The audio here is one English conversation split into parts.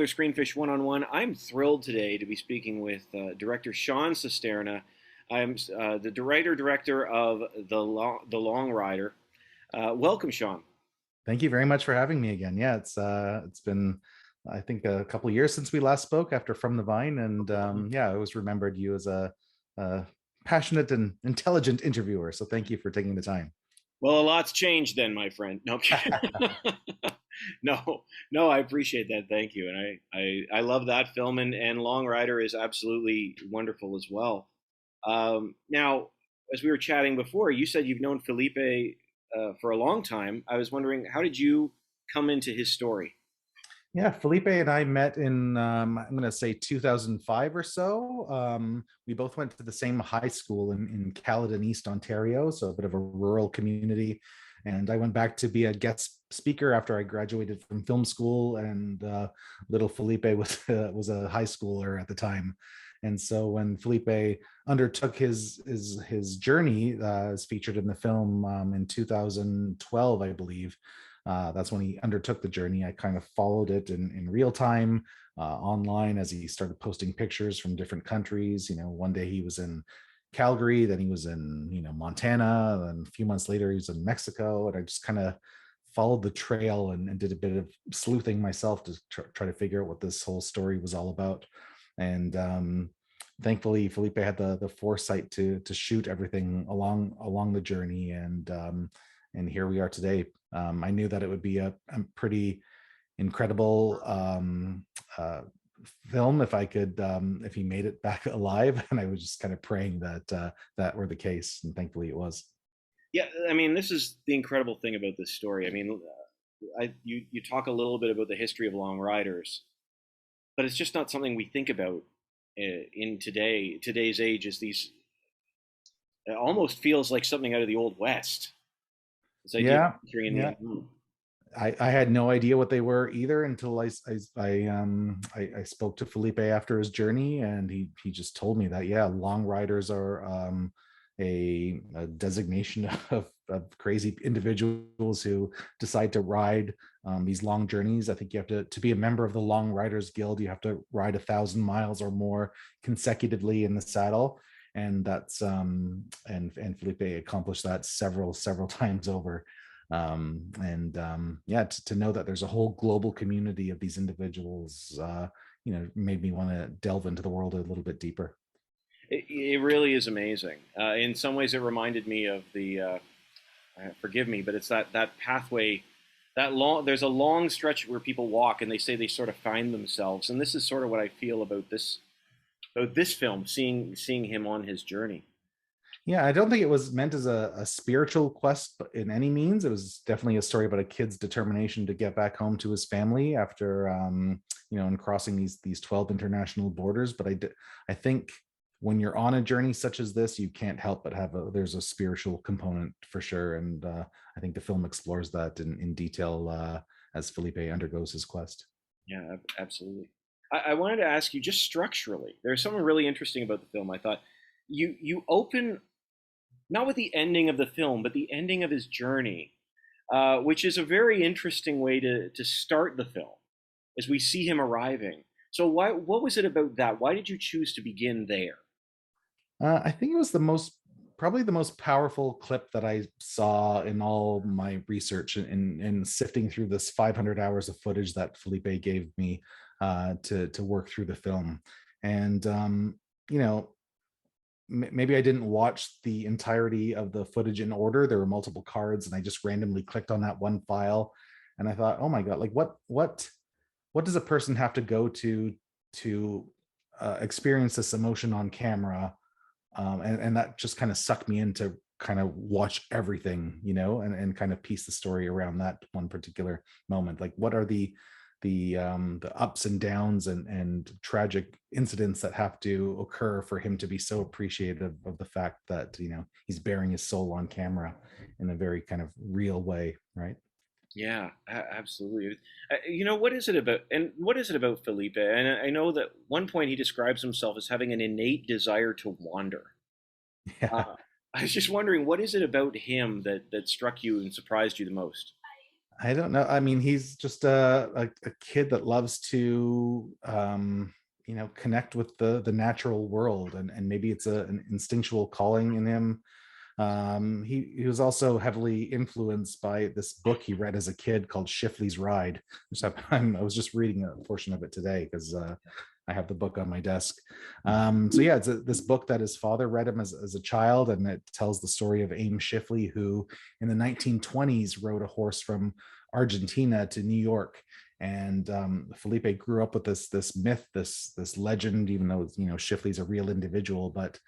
another Screenfish One-on-One. I'm thrilled today to be speaking with director Sean Cisterna. I'm the director of The Long Rider. Welcome, Sean. Thank you very much for having me again. Yeah, it's been I think a couple of years since we last spoke after From the Vine, and yeah, I always remembered you as a passionate and intelligent interviewer. So thank you for taking the time. Well, a lot's changed then, my friend. No, no, no. I appreciate that. Thank you, and I love that film, and Long Rider is absolutely wonderful as well. Now, as we were chatting before, you said you've known Felipe for a long time. I was wondering, how did you come into his story? Yeah, Felipe and I met in I'm going to say 2005 or so. We both went to the same high school in Caledon, East Ontario, so a bit of a rural community. And I went back to be a guest speaker after I graduated from film school. And little Felipe was a high schooler at the time. And so when Felipe undertook his journey, as featured in the film in 2012, I believe, that's when he undertook the journey. I kind of followed it in real time online as he started posting pictures from different countries. One day he was in Calgary, then he was in Montana, and a few months later he was in Mexico, and I just kind of followed the trail and did a bit of sleuthing myself to try to figure out what this whole story was all about. And thankfully Felipe had the foresight to shoot everything along the journey, and here we are today. I knew that it would be a pretty incredible film if he made it back alive, and I was just kind of praying that that were the case, and thankfully it was. Yeah, I mean, this is the incredible thing about this story. I mean, you talk a little bit about the history of long riders, but it's just not something we think about in today's age. Is these It almost feels like something out of the old west. This idea of Yeah, entering the yeah. unknown. I had no idea what they were either until I spoke to Felipe after his journey, and he just told me that, yeah, long riders are a designation of crazy individuals who decide to ride these long journeys. I think you have to be a member of the Long Riders Guild. You have to ride 1,000 miles or more consecutively in the saddle, and that's and Felipe accomplished that several times over. And yeah, to know that there's a whole global community of these individuals made me want to delve into the world a little bit deeper. It really is amazing. In some ways, it reminded me of forgive me, but it's that pathway, that long. There's a long stretch where people walk, and they say they sort of find themselves, and this is sort of what I feel about this film, seeing him on his journey. Yeah, I don't think it was meant as a spiritual quest in any means. It was definitely a story about a kid's determination to get back home to his family after and crossing these 12 international borders. But I think when you're on a journey such as this, you can't help but there's a spiritual component for sure. And I think the film explores that in detail as Felipe undergoes his quest. Yeah, absolutely. I wanted to ask you, just structurally, there's something really interesting about the film. I thought you open not with the ending of the film, but the ending of his journey, which is a very interesting way to start the film as we see him arriving. So what was it about that? Why did you choose to begin there? I think it was probably the most powerful clip that I saw in all my research in sifting through this 500 hours of footage that Felipe gave me to work through the film. And you know, maybe I didn't watch the entirety of the footage in order. There were multiple cards, and I just randomly clicked on that one file, and I thought, oh my god, like what does a person have to go to experience this emotion on camera? And that just kind of sucked me in to kind of watch everything, and kind of piece the story around that one particular moment. Like, what are the ups and downs and tragic incidents that have to occur for him to be so appreciative of the fact that he's bearing his soul on camera in a very kind of real way, right? Yeah, absolutely. What is it about, and what is it about Felipe? And I know that one point he describes himself as having an innate desire to wander. Yeah. Uh, I was just wondering, what is it about him that struck you and surprised you the most? I don't know. I mean, he's just a kid that loves to connect with the natural world, and maybe it's an instinctual calling in him. He was also heavily influenced by this book he read as a kid called Shipley's Ride. I was just reading a portion of it today because I have the book on my desk. So yeah, it's this book that his father read him as a child, and it tells the story of Aime Tschiffeley, who in the 1920s rode a horse from Argentina to New York. And Felipe grew up with this myth, this legend, even though Shipley's a real individual, but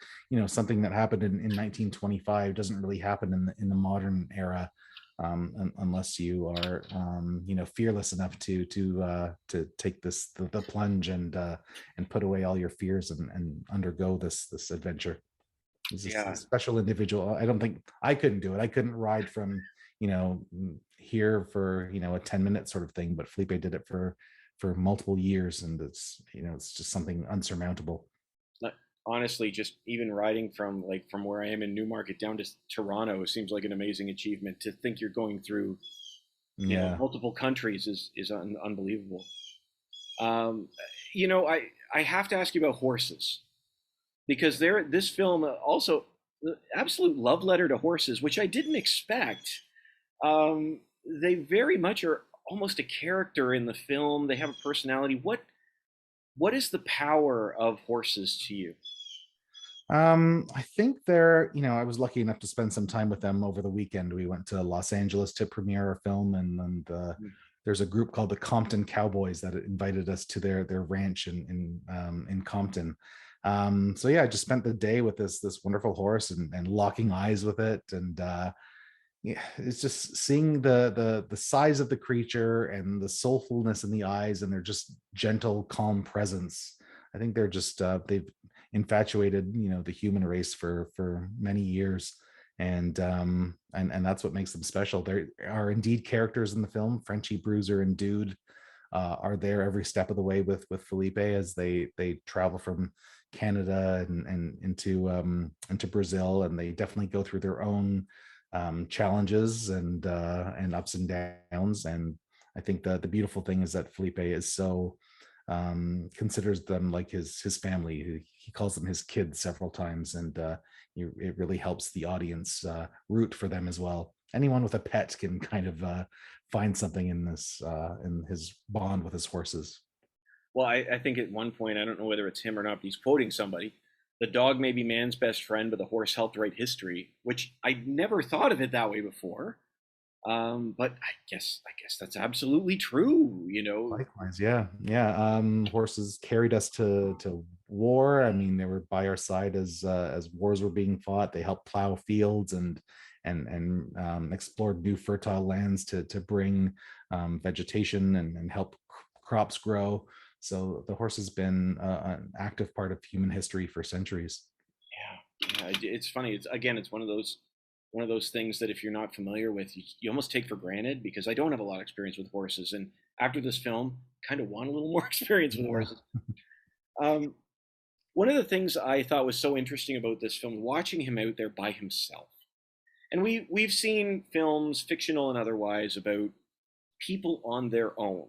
something that happened in 1925 doesn't really happen in the modern era, unless you are fearless enough to take the plunge and put away all your fears and undergo this adventure. He's just a Yeah. special individual. I don't think I couldn't do it. I couldn't ride from here for a 10-minute sort of thing, but Felipe did it for multiple years, and it's just something unsurmountable. Like, honestly, just even riding from where I am in Newmarket down to Toronto seems like an amazing achievement. To think you're going through Yeah. multiple countries is unbelievable. Um, I have to ask you about horses because this film also absolute love letter to horses, which I didn't expect. They very much are almost a character in the film. They have a personality. What is the power of horses to you? I think I was lucky enough to spend some time with them over the weekend. We went to Los Angeles to premiere our film, and there's a group called the Compton Cowboys that invited us to their ranch in Compton. So yeah, I just spent the day with this wonderful horse and locking eyes with it, and yeah, it's just seeing the size of the creature and the soulfulness in the eyes and their just gentle, calm presence. I think they've infatuated the human race for many years, and that's what makes them special. There are indeed characters in the film. Frenchie, Bruiser, and Dude are there every step of the way with Felipe as they travel from Canada and into Brazil, and they definitely go through their own challenges and ups and downs. And I think the beautiful thing is that Felipe is so considers them like his family. He calls them his kids several times, and it really helps the audience root for them as well. Anyone with a pet can kind of find something in his bond with his horses. Well, I think at one point, I don't know whether it's him or not, but he's quoting somebody. The dog may be man's best friend, but the horse helped write history, which I never thought of it that way before. But I guess that's absolutely true. Likewise, yeah, yeah. Horses carried us to war. I mean, they were by our side as wars were being fought. They helped plow fields and explored new fertile lands to bring vegetation and help crops grow. So the horse has been an active part of human history for centuries. Yeah, it's funny. It's one of those things that if you're not familiar with, you almost take for granted because I don't have a lot of experience with horses, and after this film, kind of want a little more experience with Yeah. horses. Um, One of the things I thought was so interesting about this film, watching him out there by himself, and we've seen films, fictional and otherwise, about people on their own,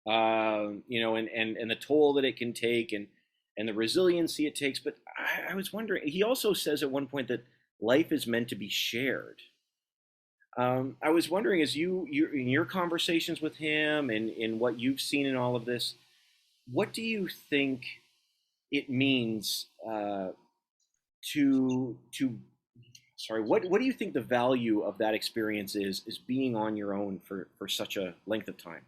and the toll that it can take, and the resiliency it takes. But I was wondering, he also says at one point that life is meant to be shared. I was wondering, as you in your conversations with him and in what you've seen in all of this, what do you think it means to sorry, what do you think the value of that experience is being on your own for such a length of time?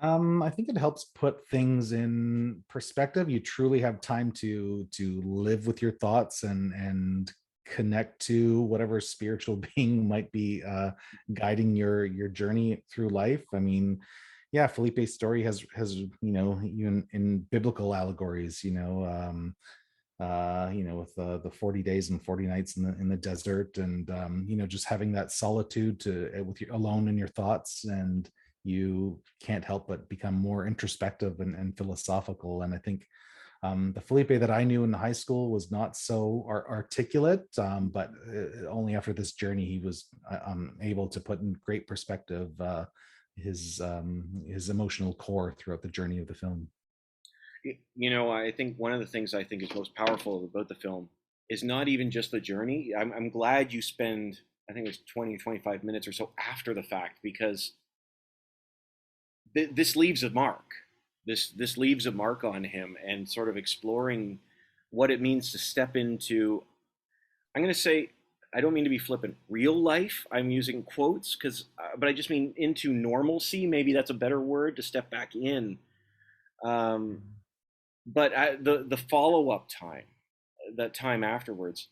I think it helps put things in perspective. You truly have time to live with your thoughts and connect to whatever spiritual being might be guiding your journey through life. I mean, yeah, Felipe's story has even in biblical allegories, with the 40 days and 40 nights in the desert, and just having that solitude with you alone in your thoughts, and you can't help but become more introspective and philosophical. And I think The Felipe that I knew in high school was not so articulate, but only after this journey he was able to put in great perspective his emotional core throughout the journey of the film. You know, I think one of the things I think is most powerful about the film is not even just the journey. I'm glad you spend, I think it was 20 or 25 minutes or so after the fact, because this leaves a mark. This leaves a mark on him, and sort of exploring what it means to step into, I'm going to say, I don't mean to be flippant, real life. I'm using quotes because, but I just mean into normalcy. Maybe that's a better word, to step back in. Um, but the follow up time, that time afterwards,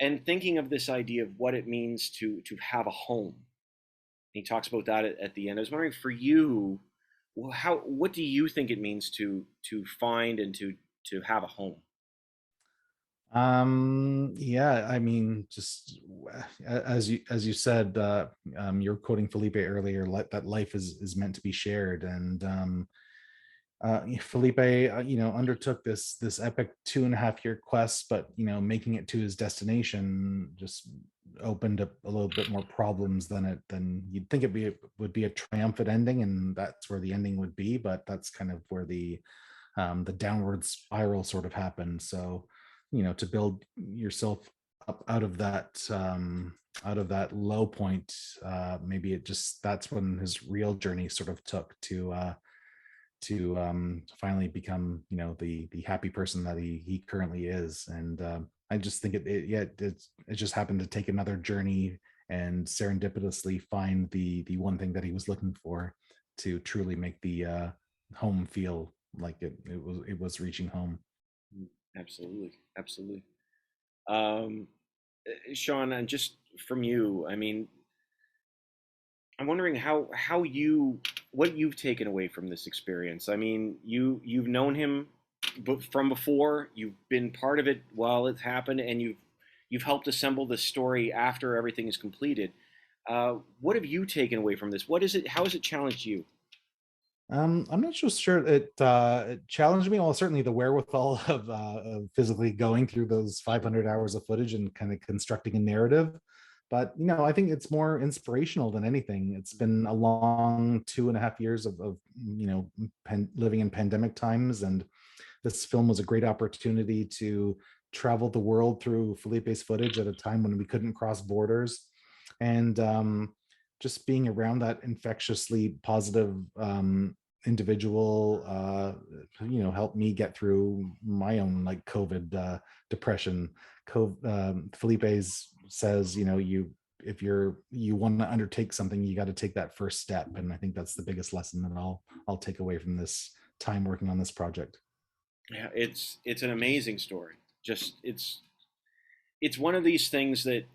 and thinking of this idea of what it means to have a home. He talks about that at the end. I was wondering for you, how what do you think it means to find and to have a home? Yeah, I mean, just as you said, you're quoting Felipe earlier, that life is meant to be shared, and Felipe, undertook this epic 2.5 year quest, but making it to his destination just opened up a little bit more problems than you'd think would be a triumphant ending, and that's where the ending would be. But that's kind of where the downward spiral sort of happened. So, to build yourself up out of that low point, maybe that's when his real journey sort of took to finally become the happy person that he currently is. And I just think it just happened to take another journey and serendipitously find the one thing that he was looking for to truly make the home feel like it was reaching home. Mm, absolutely, absolutely. Um, Sean, and just from you, I mean, I'm wondering how you what you've taken away from this experience. I mean, you've known him from before. You've been part of it while it's happened, and you've helped assemble the story after everything is completed. What have you taken away from this? What is it? How has it challenged you? I'm not so sure it challenged me. Well, certainly the wherewithal of physically going through those 500 hours of footage and kind of constructing a narrative. But I think it's more inspirational than anything. It's been a long 2.5 years of living in pandemic times, and this film was a great opportunity to travel the world through Felipe's footage at a time when we couldn't cross borders. And just being around that infectiously positive individual helped me get through my own like COVID depression. Felipe's says, if you want to undertake something, you got to take that first step. And I think that's the biggest lesson that I'll take away from this time working on this project. Yeah, it's an amazing story. Just it's one of these things that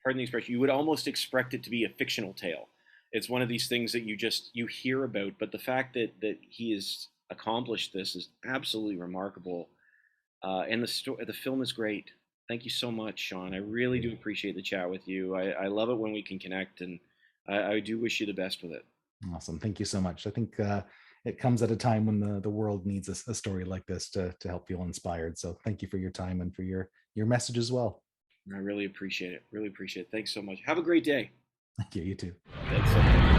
pardon the expression, you would almost expect it to be a fictional tale. It's one of these things that you hear about, but the fact that he has accomplished this is absolutely remarkable. And the film is great. Thank you so much, Sean. I really do appreciate the chat with you. I love it when we can connect, and I do wish you the best with it. Awesome. Thank you so much. I think it comes at a time when the world needs a story like this to help feel inspired. So thank you for your time and for your message as well. I really appreciate it. Really appreciate it. Thanks so much. Have a great day. Thank you. You too. Thanks so much.